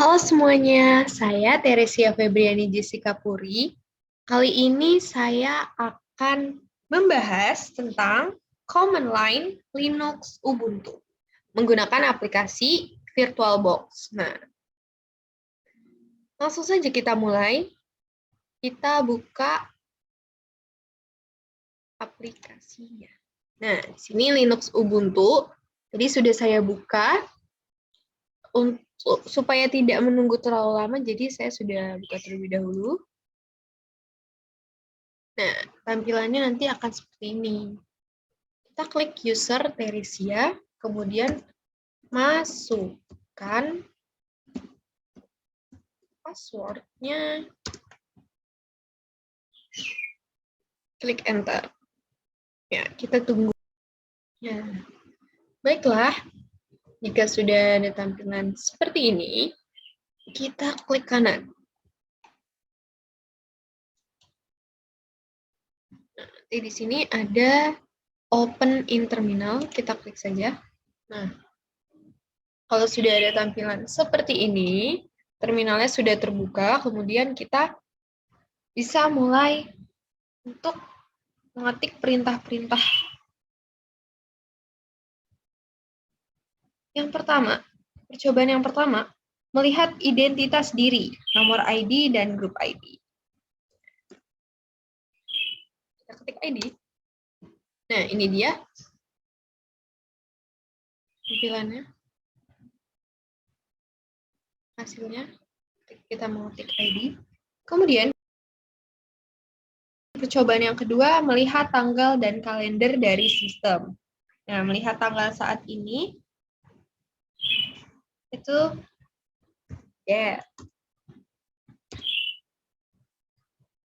Halo semuanya, saya Teresia Febriani Jessica Puri. Kali ini saya akan membahas tentang command line Linux Ubuntu menggunakan aplikasi VirtualBox. Nah, langsung saja kita mulai. Kita buka aplikasinya. Nah, di sini Linux Ubuntu. Jadi sudah saya buka. Supaya tidak menunggu terlalu lama, jadi saya sudah buka terlebih dahulu. Nah, tampilannya nanti akan seperti ini. Kita klik user Teresia, kemudian masukkan passwordnya, klik enter. Ya, kita tunggu. Ya, baiklah. Jika sudah ada tampilan seperti ini, kita klik kanan. Nah, di sini ada Open in Terminal, kita klik saja. Nah, kalau sudah ada tampilan seperti ini, terminalnya sudah terbuka, kemudian kita bisa mulai untuk mengetik perintah-perintah. Yang pertama, percobaan yang pertama, melihat identitas diri, nomor ID, dan grup ID. Kita ketik ID. Nah, ini dia tampilannya. Hasilnya, kita mengetik ID. Kemudian, percobaan yang kedua, melihat tanggal dan kalender dari sistem. Nah, melihat tanggal saat ini, itu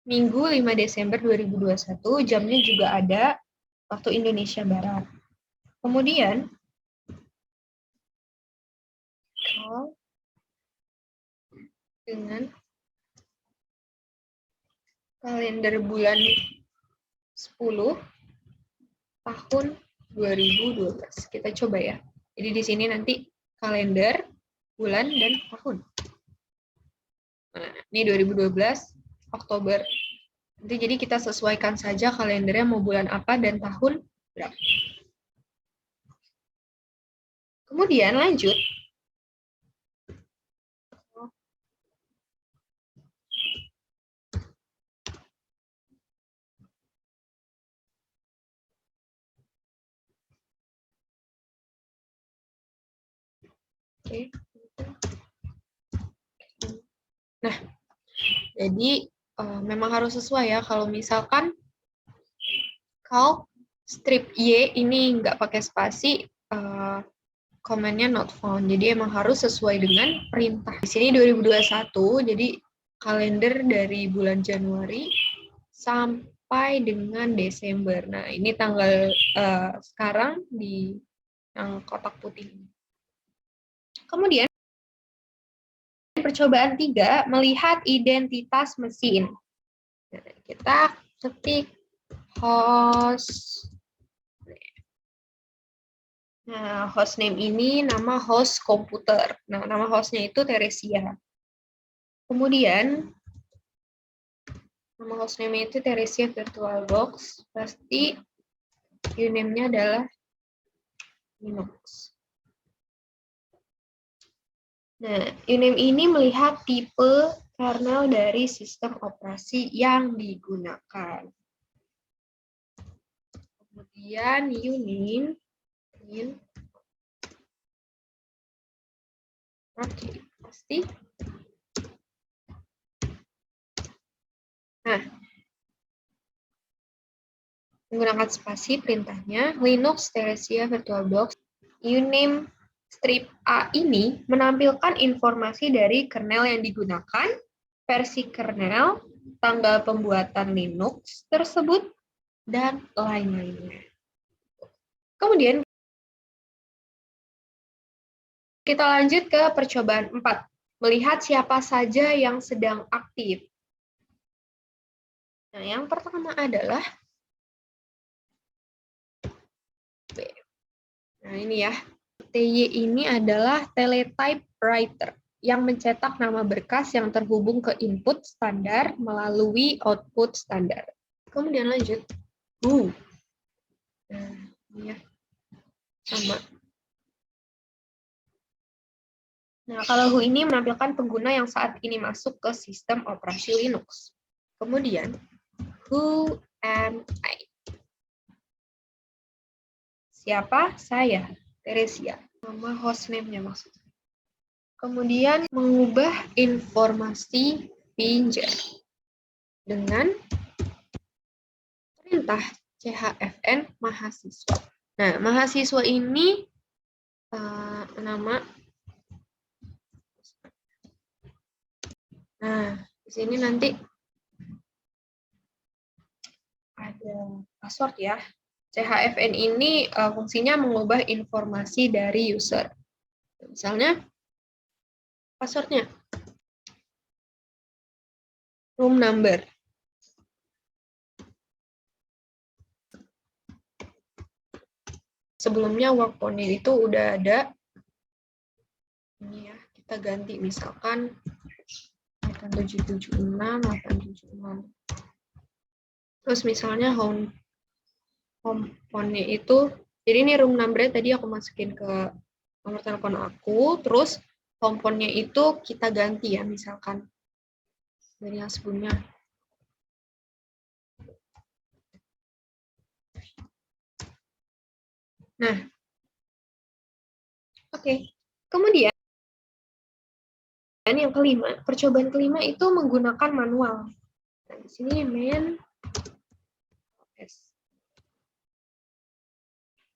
Minggu 5 Desember 2021, jamnya juga ada waktu Indonesia Barat. Kemudian, dengan kalender bulan 10 tahun 2012. Kita coba ya. Jadi di sini nanti kalender, bulan, dan tahun. Nah, ini 2012, Oktober. Nanti jadi kita sesuaikan saja kalendernya mau bulan apa dan tahun berapa. Kemudian lanjut. Oke. Nah, jadi memang harus sesuai ya. Kalau misalkan calc strip Y ini nggak pakai spasi, komennya not found. Jadi emang harus sesuai dengan perintah. Di sini 2021, jadi kalender dari bulan Januari sampai dengan Desember. Nah, ini tanggal sekarang di yang kotak putih. Kemudian, percobaan 3, melihat identitas mesin. Nah, kita ketik host. Nah, hostname ini nama host komputer. Nah, nama hostnya itu Teresia. Kemudian, nama hostname itu Teresia VirtualBox. Pasti uname-nya adalah Linux. Nah, uname ini melihat tipe kernel dari sistem operasi yang digunakan. Kemudian uname oke, pasti. Nah, menggunakan spasi perintahnya, Linux Teresia VirtualBox uname strip A ini menampilkan informasi dari kernel yang digunakan, versi kernel, tanggal pembuatan Linux tersebut, dan lain-lainnya. Kemudian, kita lanjut ke percobaan 4. Melihat siapa saja yang sedang aktif. Nah, yang pertama adalah Nah, ini ya. TY ini adalah teletype writer. yang mencetak nama berkas yang terhubung ke input standar melalui output standar. Kemudian lanjut. Nah, ini ya. Sama. Nah, kalau who ini menampilkan pengguna yang saat ini masuk ke sistem operasi Linux. Kemudian, who am I? Siapa? Saya, Teresia. Nama hostname-nya maksudnya. Kemudian, mengubah informasi pinjar dengan perintah CHFN mahasiswa. Nah, mahasiswa ini nama. Nah, di sini nanti ada password ya. CHFN ini fungsinya mengubah informasi dari user. Misalnya, passwordnya room number. Sebelumnya work phone itu udah ada. Ini ya, kita ganti misalkan 8776, 876. Terus misalnya home phone-nya itu, jadi ini room number tadi aku masukin ke nomor telepon aku, terus home phone-nya itu kita ganti ya, misalkan dari yang sebelumnya. Nah, oke. Kemudian yang kelima, percobaan kelima itu menggunakan manual. Nah, di sini main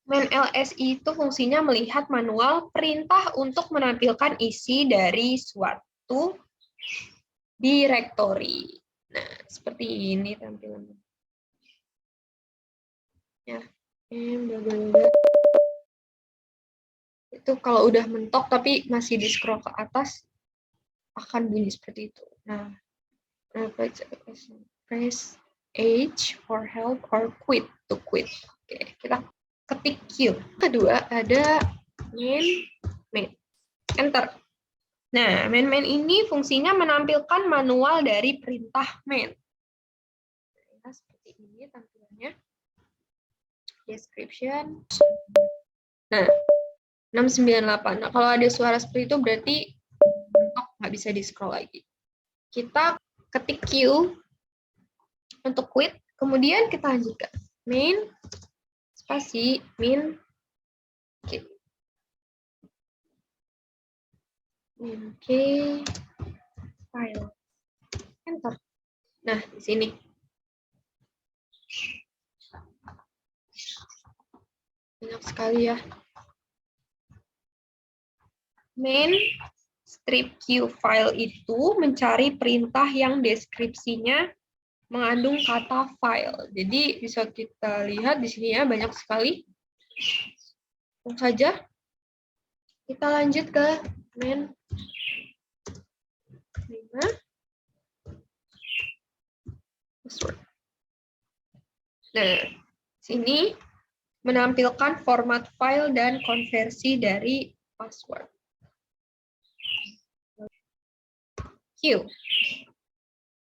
ls itu fungsinya melihat manual perintah untuk menampilkan isi dari suatu directory. Nah, seperti ini tampilannya. Ya, itu kalau udah mentok tapi masih di scroll ke atas akan bunyi seperti itu. Nah, press H for help or quit to quit. Oke, kita ketik Q. Kedua ada main. Enter. Nah, main ini fungsinya menampilkan manual dari perintah main. Nah, seperti ini tampilannya. Description. Nah, 698. Nah, kalau ada suara seperti itu berarti nggak bisa di scroll lagi. Kita ketik Q untuk quit, kemudian kita lanjutkan. Main spasi min K. Min K file. Enter. Nah, di sini. Banyak sekali ya. Main strip Q file itu mencari perintah yang deskripsinya mengandung kata file. Jadi bisa kita lihat di sini ya, banyak sekali. Langsung saja kita lanjut ke main 5. Password. Nah, sini menampilkan format file dan konversi dari password. Q.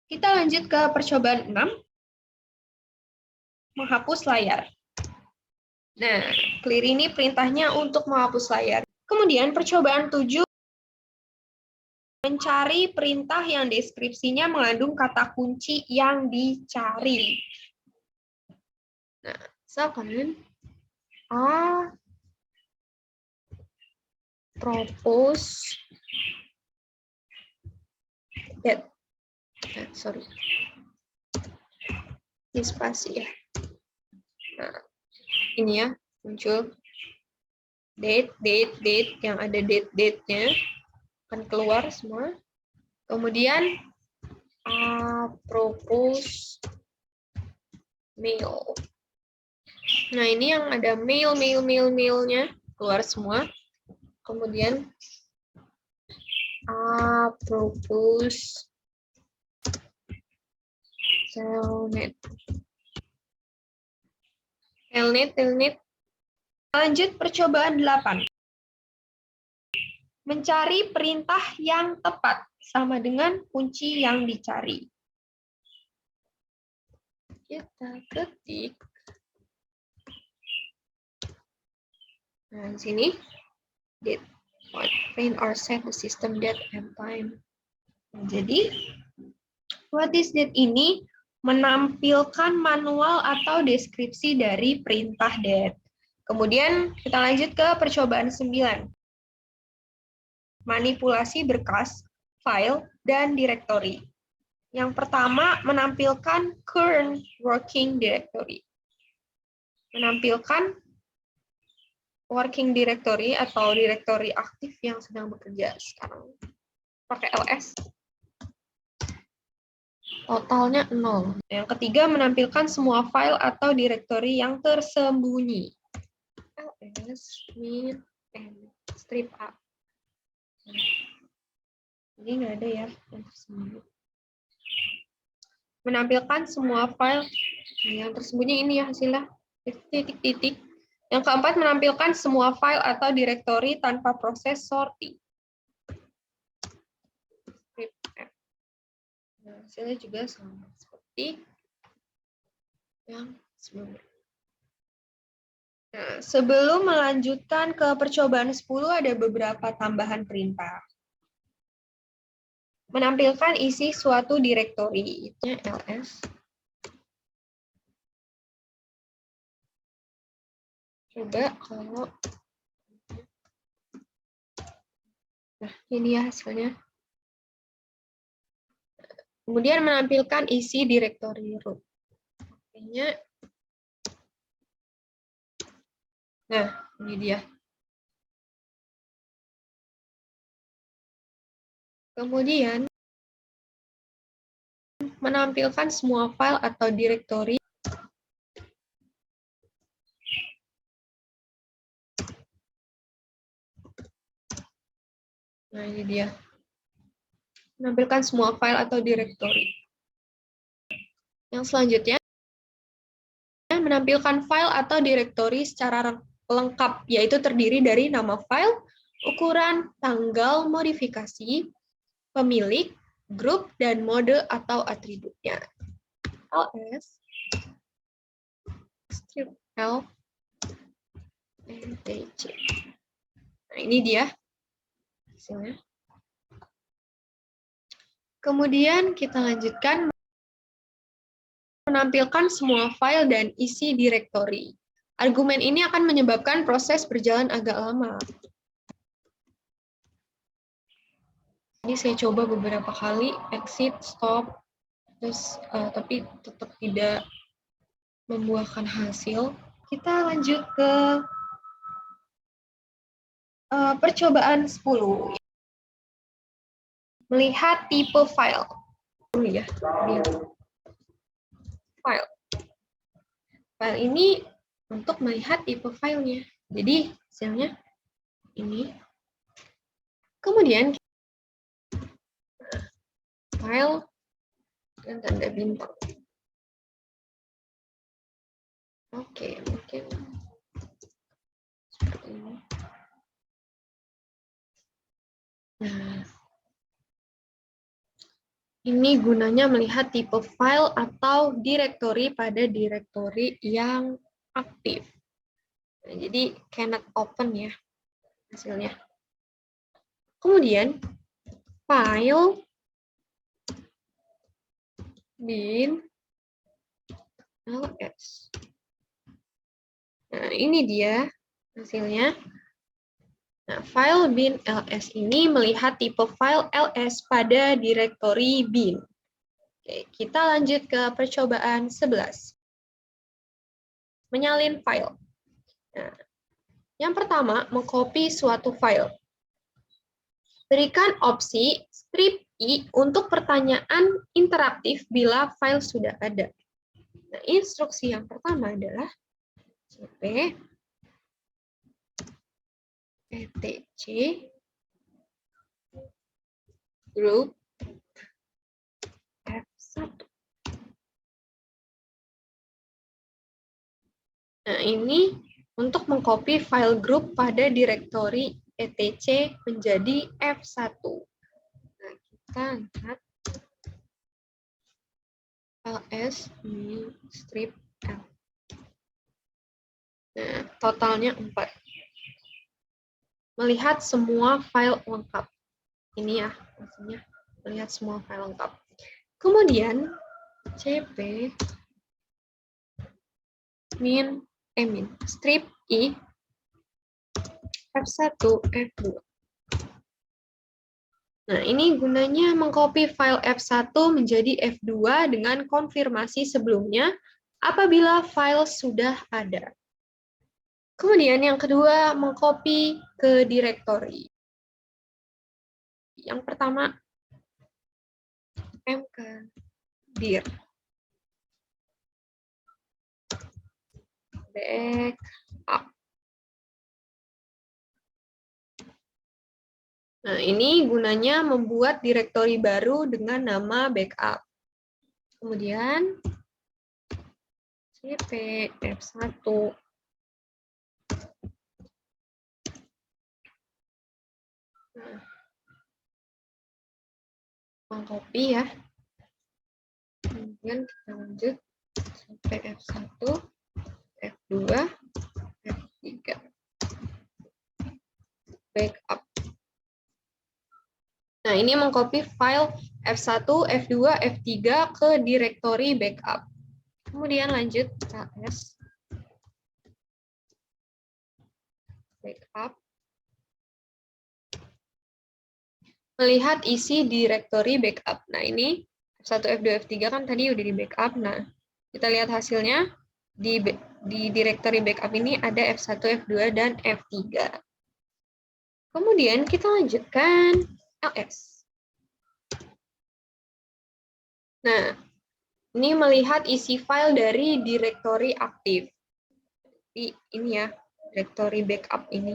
Kita lanjut ke percobaan 6. Menghapus layar. Nah, clear ini perintahnya untuk menghapus layar. Kemudian percobaan 7. Mencari perintah yang deskripsinya mengandung kata kunci yang dicari. Nah, misalkan propose that. Sorry. Ini spasi ya. Nah, ini ya, muncul date yang ada date-nya akan keluar semua. Kemudian propose mail. Nah, ini yang ada mailnya keluar semua. Kemudian propose telnet. Lanjut percobaan 8. Mencari perintah yang tepat sama dengan kunci yang dicari. Kita ketik. Nah, di sini date, print or set the system date and time. Jadi, what is date ini menampilkan manual atau deskripsi dari perintah date. Kemudian kita lanjut ke percobaan 9. Manipulasi berkas, file, dan directory. Yang pertama, menampilkan current working directory. Menampilkan working directory atau directory aktif yang sedang bekerja sekarang. Pakai ls. Totalnya 0. Yang ketiga, menampilkan semua file atau directory yang tersembunyi. ls min n strip a. Ini nggak ada ya yang tersembunyi. Menampilkan semua file yang tersembunyi ini ya hasilnya. Titik-titik. Yang keempat, menampilkan semua file atau directory tanpa proses sorting. Nah, hasilnya juga sama seperti yang sebelumnya. Nah, sebelum melanjutkan ke percobaan 10, ada beberapa tambahan perintah. Menampilkan isi suatu directory, itu ls. Coba kalau, nah ini ya hasilnya. Kemudian menampilkan isi directory root. Artinya, nah ini dia. Kemudian menampilkan semua file atau directory nah ini dia. Menampilkan semua file atau directory. Yang selanjutnya, menampilkan file atau directory secara lengkap, yaitu terdiri dari nama file, ukuran, tanggal modifikasi, pemilik, grup, dan mode atau atributnya. ls strip l ntc. Nah, ini dia hasilnya. Kemudian kita lanjutkan menampilkan semua file dan isi directory. Argumen ini akan menyebabkan proses berjalan agak lama. Ini saya coba beberapa kali, exit, stop, terus tapi tetap tidak membuahkan hasil. Kita lanjut ke percobaan 10. Melihat tipe file. Ya, file. File ini untuk melihat tipe filenya. Jadi hasilnya ini. Kemudian file dan tanda bintang. Oke, mungkin seperti ini. Nah, ini gunanya melihat tipe file atau directory pada directory yang aktif. Nah, jadi cannot open ya hasilnya. Kemudian file bin ls. Nah, ini dia hasilnya. Nah, file bin ls ini melihat tipe file ls pada directory bin. Oke, kita lanjut ke percobaan 11. Menyalin file. Nah, yang pertama, mengcopy suatu file. Berikan opsi strip I untuk pertanyaan interaktif bila file sudah ada. Nah, instruksi yang pertama adalah cp etc group f1. Nah, ini untuk mengcopy file group pada directory etc menjadi F1. Nah, kita lihat ls new strip L. Nah, totalnya 4. Melihat semua file lengkap. Ini ya, maksudnya melihat semua file lengkap. Kemudian cp min strip i F1 F2. Nah, ini gunanya mengcopy file F1 menjadi F2 dengan konfirmasi sebelumnya apabila file sudah ada. Kemudian yang kedua, mengcopy ke directory. Yang pertama, mkdir backup. Nah, ini gunanya membuat directory baru dengan nama backup. Kemudian cp f1 nah, mengcopy ya. Kemudian kita lanjut cp f1 f2 f3 backup. Nah, ini mengcopy file F1, F2, F3 ke directory backup. Kemudian lanjut ls backup. Melihat isi directory backup. Nah, ini F1, F2, F3 kan tadi udah di backup. Nah, kita lihat hasilnya. Di directory backup ini ada F1, F2, dan F3. Kemudian kita lanjutkan ls. Nah, ini melihat isi file dari directory aktif. Ini ya, directory backup ini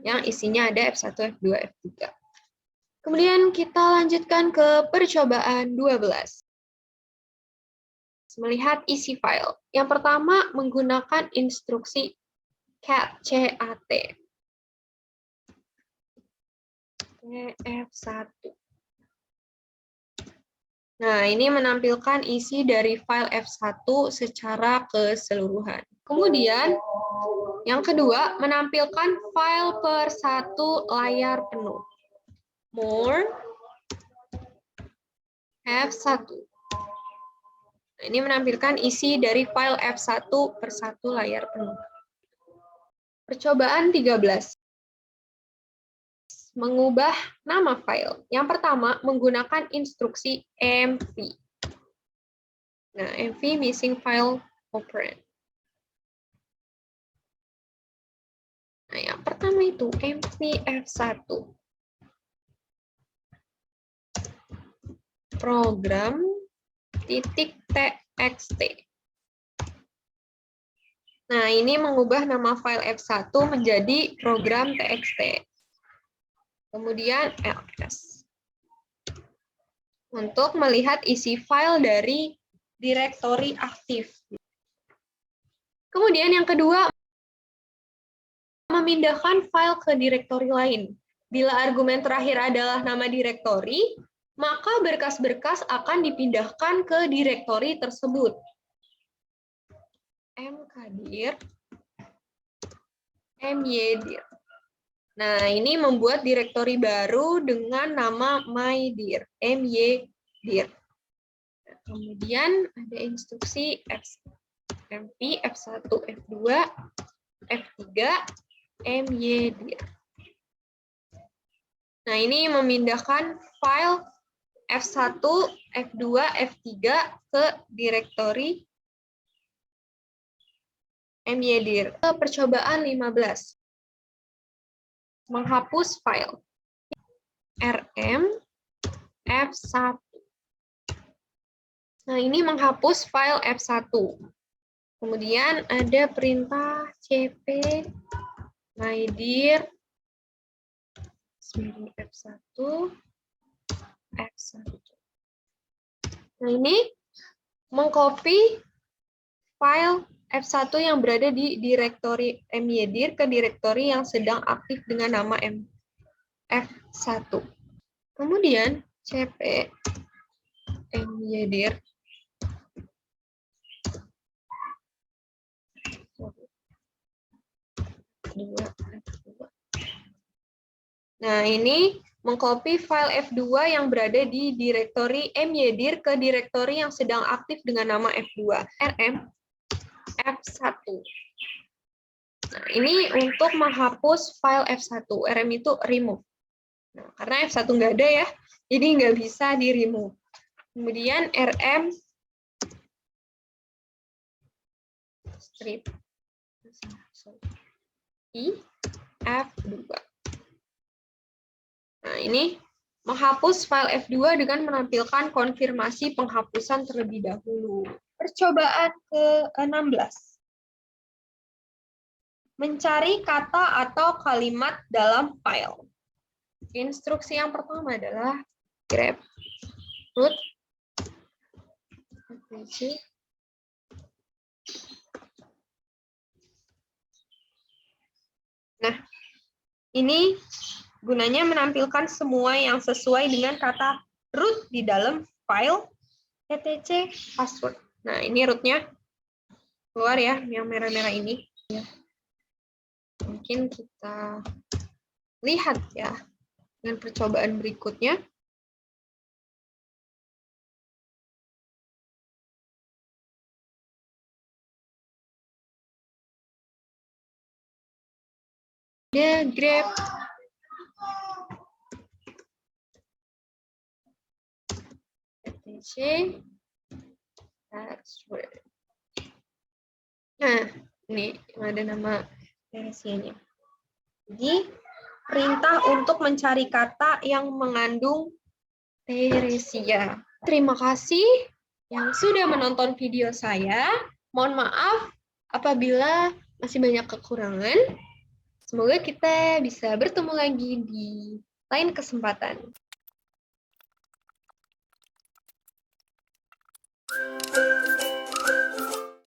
yang isinya ada F1, F2, F3. Kemudian kita lanjutkan ke percobaan 12. Melihat isi file. Yang pertama menggunakan instruksi cat F1. Nah, ini menampilkan isi dari file F1 secara keseluruhan. Kemudian yang kedua menampilkan file per satu layar penuh. More F1. Nah, ini menampilkan isi dari file F1 per satu layar penuh. Percobaan 13. Mengubah nama file. Yang pertama, menggunakan instruksi mv. Nah, mv missing file operand. Nah, yang pertama itu mv f1. Program .txt. Nah, ini mengubah nama file F1 menjadi program .txt. Kemudian ls. Untuk melihat isi file dari directory aktif. Kemudian yang kedua, memindahkan file ke directory lain. Bila argumen terakhir adalah nama directory, maka berkas-berkas akan dipindahkan ke directory tersebut. mkdir, mydir. Nah, ini membuat directory baru dengan nama mydir, mydir. Nah, kemudian ada instruksi mv, f1, f2, f3, mydir. Nah, ini memindahkan file F1, F2, F3 ke directory mydir. Percobaan 15. Menghapus file rm f1. Nah, ini menghapus file f1. Kemudian ada perintah cp mydir f1 f1. Nah, ini mengcopy file F1 yang berada di direktori myedir ke direktori yang sedang aktif dengan nama F1. Kemudian cp myedir Nah, ini mengcopy file F2 yang berada di direktori myedir ke direktori yang sedang aktif dengan nama F2, rm F1. Nah, ini untuk menghapus file F1. RM itu remove. Nah, karena F1 nggak ada ya, jadi nggak bisa di-remove. Kemudian RM strip I F2. Nah, ini menghapus file F2 dengan menampilkan konfirmasi penghapusan terlebih dahulu. Percobaan ke-16. Mencari kata atau kalimat dalam file. Instruksi yang pertama adalah grep root Nah, ini gunanya menampilkan semua yang sesuai dengan kata root di dalam file etc password. Nah, ini rootnya keluar ya, yang merah-merah ini. Mungkin kita lihat ya dengan percobaan berikutnya. Dia grep etc password. Nah, ini ada nama versinya. Jadi, perintah untuk mencari kata yang mengandung Teresia. Terima kasih yang sudah menonton video saya. Mohon maaf apabila masih banyak kekurangan. Semoga kita bisa bertemu lagi di lain kesempatan.